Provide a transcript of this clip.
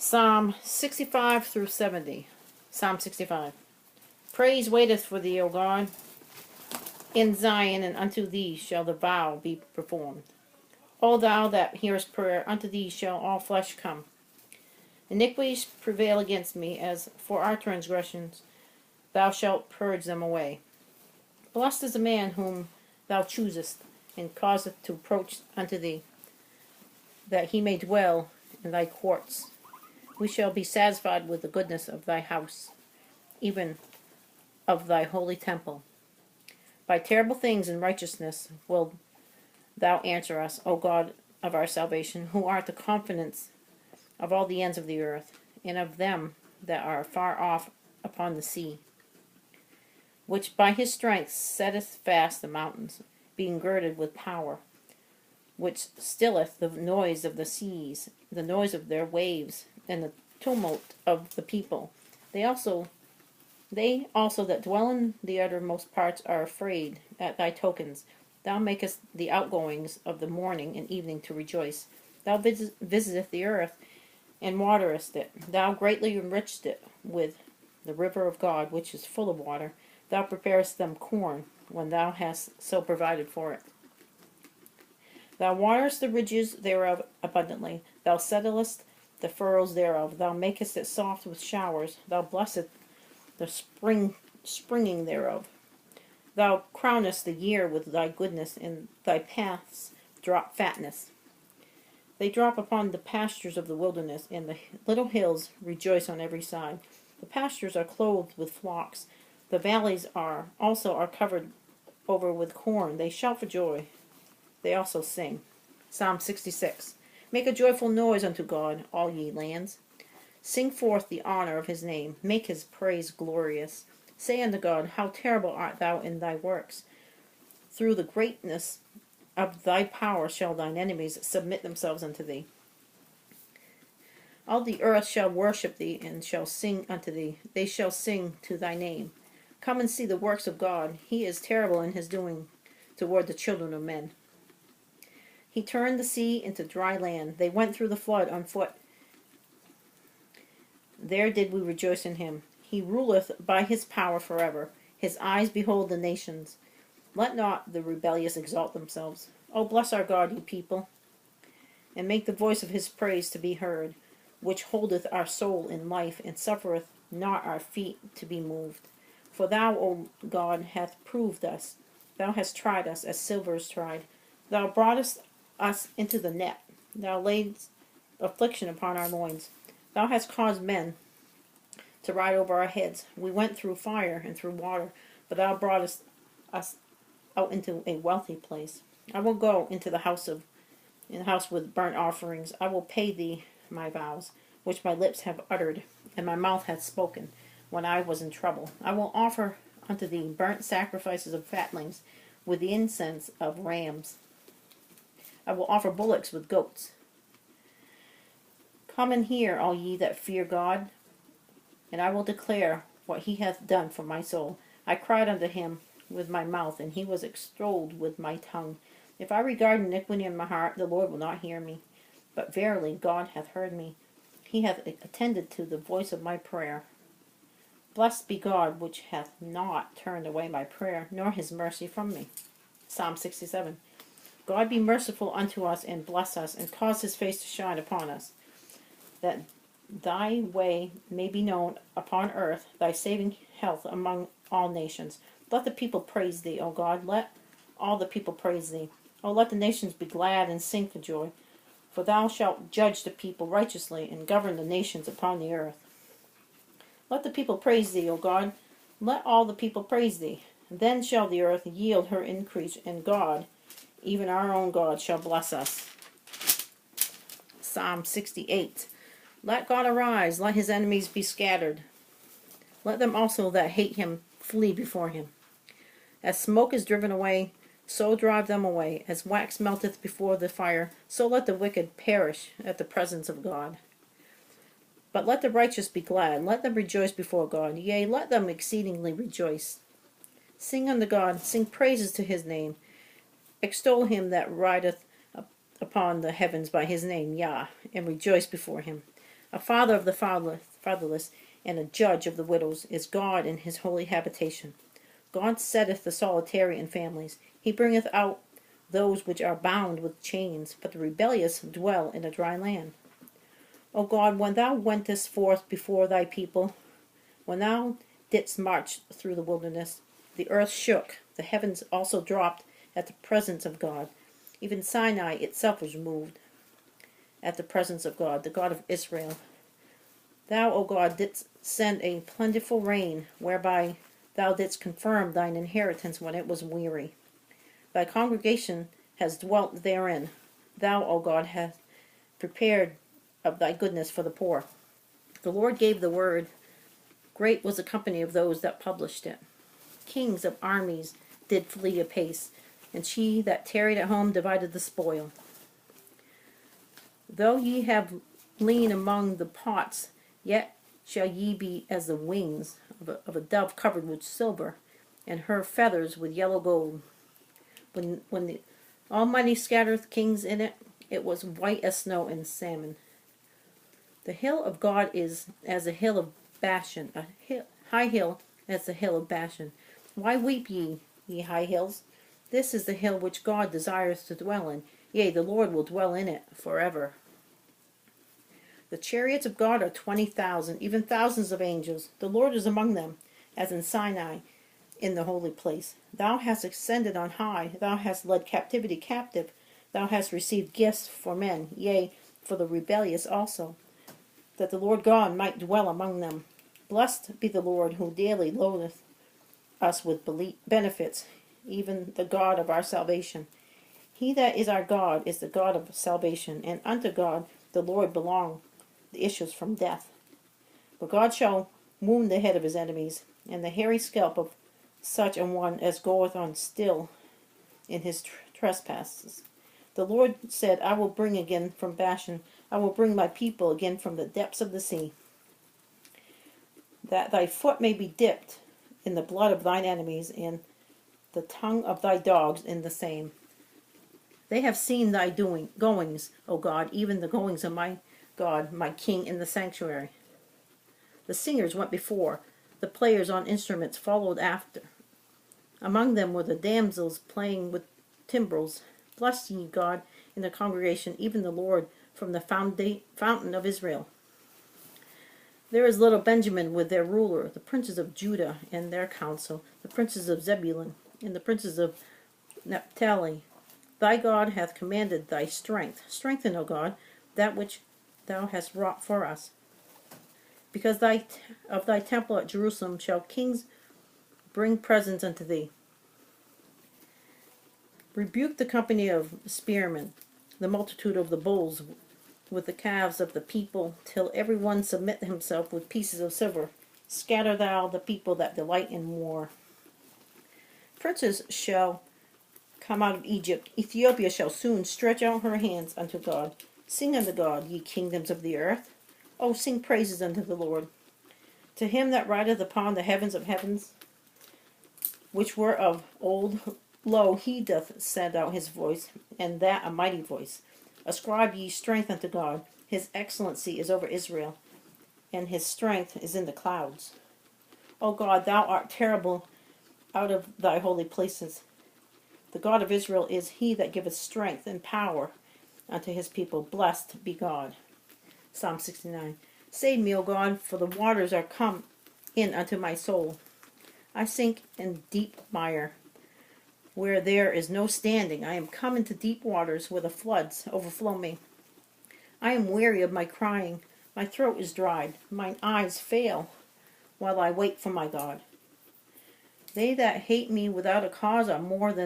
Psalm 65 through 70. Psalm 65. Praise waiteth for thee, O God, in Zion, and unto thee shall the vow be performed. O thou that hearest prayer, unto thee shall all flesh come. Iniquities prevail against me, as for our transgressions, thou shalt purge them away. Blessed is the man whom thou choosest, and causeth to approach unto thee, that he may dwell in thy courts. We shall be satisfied with the goodness of thy house, even of thy holy temple. By terrible things and righteousness wilt thou answer us, O God of our salvation, who art the confidence of all the ends of the earth, and of them that are far off upon the sea, which by his strength setteth fast the mountains, being girded with power, which stilleth the noise of the seas, the noise of their waves, and the tumult of the people. They also that dwell in the uttermost parts are afraid at thy tokens. Thou makest the outgoings of the morning and evening to rejoice. Thou visiteth the earth, and waterest it. Thou greatly enrichest it with the river of God, which is full of water. Thou preparest them corn, when thou hast so provided for it. Thou waterest the ridges thereof abundantly. Thou settlest the furrows thereof. Thou makest it soft with showers. Thou blessest the springing thereof. Thou crownest the year with thy goodness, and thy paths drop fatness. They drop upon the pastures of the wilderness, and the little hills rejoice on every side. The pastures are clothed with flocks. The valleys are covered over with corn. They shout for joy. They also sing. Psalm 66. Make a joyful noise unto God, all ye lands. Sing forth the honor of his name. Make his praise glorious. Say unto God, how terrible art thou in thy works. Through the greatness of thy power shall thine enemies submit themselves unto thee. All the earth shall worship thee, and shall sing unto thee. They shall sing to thy name. Come and see the works of God. He is terrible in his doing toward the children of men. He turned the sea into dry land. They went through the flood on foot. There did we rejoice in him. He ruleth by his power forever. His eyes behold the nations. Let not the rebellious exalt themselves. O bless our God, ye people, and make the voice of his praise to be heard, which holdeth our soul in life, and suffereth not our feet to be moved. For thou, O God, hast proved us. Thou hast tried us as silver is tried. Thou broughtest us into the net. Thou laidst affliction upon our loins. Thou hast caused men to ride over our heads. We went through fire and through water, but thou broughtest us out into a wealthy place. I will go into the house with burnt offerings. I will pay thee my vows, which my lips have uttered, and my mouth hath spoken, when I was in trouble. I will offer unto thee burnt sacrifices of fatlings, with the incense of rams. I will offer bullocks with goats. Come and hear, all ye that fear God, and I will declare what he hath done for my soul. I cried unto him with my mouth, and he was extolled with my tongue. If I regard iniquity in my heart, the Lord will not hear me. But verily God hath heard me. He hath attended to the voice of my prayer. Blessed be God, which hath not turned away my prayer, nor his mercy from me. Psalm 67. God be merciful unto us, and bless us, and cause his face to shine upon us, that thy way may be known upon earth, thy saving health among all nations. Let the people praise thee, O God. Let all the people praise thee. O let the nations be glad and sing for joy. For thou shalt judge the people righteously, and govern the nations upon the earth. Let the people praise thee, O God. Let all the people praise thee. Then shall the earth yield her increase, and God, even our own God, shall bless us. Psalm 68. Let God arise, let his enemies be scattered. Let them also that hate him flee before him. As smoke is driven away, so drive them away. As wax melteth before the fire, so let the wicked perish at the presence of God. But let the righteous be glad, let them rejoice before God. Yea, let them exceedingly rejoice. Sing unto God, sing praises to his name. Extol him that rideth upon the heavens by his name, Yah, and rejoice before him. A father of the fatherless, and a judge of the widows, is God in his holy habitation. God setteth the solitary in families. He bringeth out those which are bound with chains, but the rebellious dwell in a dry land. O God, when thou wentest forth before thy people, when thou didst march through the wilderness, the earth shook, the heavens also dropped at the presence of God. Even Sinai itself was moved at the presence of God, the God of Israel. Thou, O God, didst send a plentiful rain, whereby thou didst confirm thine inheritance when it was weary. Thy congregation has dwelt therein. Thou, O God, hast prepared of thy goodness for the poor. The Lord gave the word. Great was the company of those that published it. Kings of armies did flee apace, and she that tarried at home divided the spoil. Though ye have lain among the pots, yet shall ye be as the wings of a dove covered with silver, and her feathers with yellow gold. When the Almighty scattereth kings in it, it was white as snow and salmon. The hill of God is as the hill of Bashan, high hill as the hill of Bashan. Why weep ye, ye high hills? This is the hill which God desireth to dwell in. Yea, the Lord will dwell in it forever. The chariots of God are 20,000, even thousands of angels. The Lord is among them, as in Sinai, in the holy place. Thou hast ascended on high. Thou hast led captivity captive. Thou hast received gifts for men, yea, for the rebellious also, that the Lord God might dwell among them. Blessed be the Lord, who daily loadeth us with benefits, even the God of our salvation. He that is our God is the God of salvation, and unto God the Lord belong the issues from death. But God shall wound the head of his enemies, and the hairy scalp of such an one as goeth on still in his trespasses. The Lord said, I will bring again from Bashan, I will bring my people again from the depths of the sea, that thy foot may be dipped in the blood of thine enemies, and the tongue of thy dogs in the same. They have seen thy goings, O God, even the goings of my God, my King in the sanctuary. The singers went before, the players on instruments followed after. Among them were the damsels playing with timbrels. Bless ye God in the congregation, even the Lord from the fountain of Israel. There is little Benjamin with their ruler, the princes of Judah and their council, the princes of Zebulun and the princes of Naphtali. Thy God hath commanded thy strength. Strengthen, O God, that which thou hast wrought for us. Because of thy temple at Jerusalem shall kings bring presents unto thee. Rebuke the company of spearmen, the multitude of the bulls with the calves of the people, till every one submit himself with pieces of silver. Scatter thou the people that delight in war. Princes shall come out of Egypt. Ethiopia shall soon stretch out her hands unto God. Sing unto God, ye kingdoms of the earth. O sing praises unto the Lord. To him that rideth upon the heavens of heavens, which were of old, lo, he doth send out his voice, and that a mighty voice. Ascribe ye strength unto God. His excellency is over Israel, and his strength is in the clouds. O God, thou art terrible out of thy holy places. The God of Israel is he that giveth strength and power unto his people. Blessed be God. Psalm 69. Save me, O God, for the waters are come in unto my soul. I sink in deep mire, where there is no standing. I am come into deep waters, where the floods overflow me. I am weary of my crying. My throat is dried. Mine eyes fail, while I wait for my God. They that hate me without a cause are more than